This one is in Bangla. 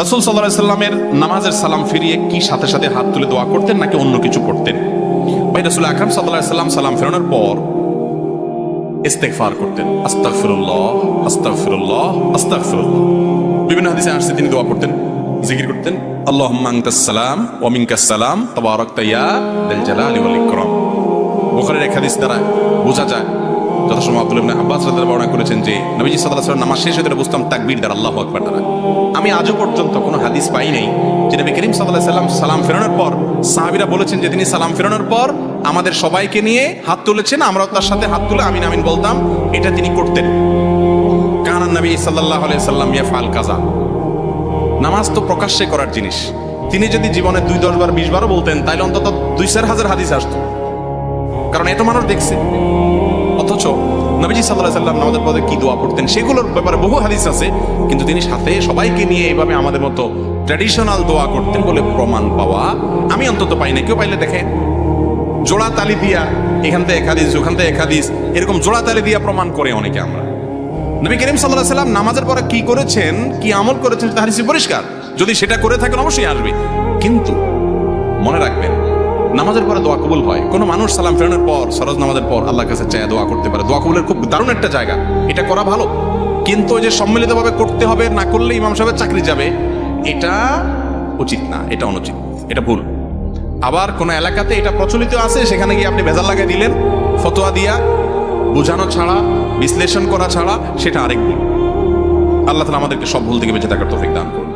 রাসূল সাল্লাল্লাহু আলাইহি সাল্লামের নামাজের সালাম ফিরিয়ে কি সাথে সাথে হাত তুলে দোয়া করতেন নাকি অন্য কিছু করতেন? ভাই রাসূল আকরাম সাল্লাল্লাহু আলাইহি সাল্লাম সালাম ফেরানোর পর ইস্তেগফার করতেন, আস্তাগফিরুল্লাহ আস্তাগফিরুল্লাহ আস্তাগফিরুল্লাহ। বিভিন্ন হাদিসে আসছে তিনি দোয়া করতেন, জিকির করতেন, আল্লাহুম্মা আনতাস সালাম ওয়া মিনকাস সালাম তাবারাকতা ইয়া যাল জালালি ওয়াল ইকরাম। বুখারীর এক হাদিস দ্বারা বোঝা যায়, যথাসময় আব্দুল্লাহ ইবনে আব্বাস রাদিয়াল্লাহু বর্ণনা করেছেন যে নবীজি সাল্লাল্লাহু আলাইহি ওয়াসাল্লাম নামাজ শেষ হতে বুঝতাম তাকবীর দ্বারা আল্লাহু আকবার দ্বারা। আমি আজও পর্যন্ত কোনো হাদিস পাই নাই যে নবী করিম সাল্লাল্লাহু আলাইহি ওয়াসাল্লাম সালাম ফেরানোর পর সাহাবীরা বলেছেন যে তিনি সালাম ফেরানোর পর আমাদের সবাইকে নিয়ে হাত তুলেছেন, আমরাও তার সাথে হাত তুলে আমিন আমিন বলতাম। এটা তিনি করতেন। কানান নবী সাল্লাল্লাহু আলাইহি ওয়াসাল্লাম ইয়াফআল কাযা। নামাজ তো প্রকাশ্যে করার জিনিস। তিনি যদি জীবনে 2, 10 বার 20 বারও বলতেন তাহলে অন্তত 2-4 হাজার হাদিস আসতো, কারণ এত মানুষ দেখছে। অথচ নবীজি সাল্লাল্লাহু আলাইহি ওয়াসাল্লাম নামাজের পরে কি দোয়া করতেন সেগুলোর ব্যাপারে বহু হাদিস আছে, কিন্তু তিনি সাথে সবাইকে নিয়ে এইভাবে আমাদের মতো ট্র্যাডিশনাল দোয়া করতেন বলে প্রমাণ পাওয়া আমি অন্তত পাই না। কেউ পাইলে দেখেন জোড়া তালি দিয়া, এখান থেকে এক হাদিস ওখান থেকে এক হাদিস, এরকম জোড়া তালি দিয়া প্রমাণ করে অনেকে আমরা। নবী করিম সাল্লাল্লাহু আলাইহি ওয়াসাল্লাম নামাজের পরে কি করেছেন, কি আমল করেছেন সেটা হাদিসে পরিষ্কার। যদি সেটা করে থাকেন অবশ্যই আসবে, কিন্তু মনে রাখবেন নামাজের পরে দোয়া কবুল হয়। কোনো মানুষ সালাম ফেরানোর পর ফরজ নামাজের পর আল্লাহর কাছে চায় দোয়া করতে পারে। দোয়া কবুলের খুব দারুণ একটা জায়গা, এটা করা ভালো। কিন্তু ওই যে সম্মিলিতভাবে করতে হবে, না করলে ইমাম সাহেবের চাকরি যাবে, এটা উচিত না, এটা অনুচিত, এটা ভুল। আবার কোন এলাকাতে এটা প্রচলিত আছে, সেখানে গিয়ে আপনি ভেজাল লাগাই দিলেন ফতোয়া দিয়া, বোঝানো ছাড়া বিশ্লেষণ করা ছাড়া, সেটা আরেক ভুল। আল্লাহ তাআলা আমাদেরকে সব ভুল থেকে বেঁচে থাকার তৌফিক দান করুন।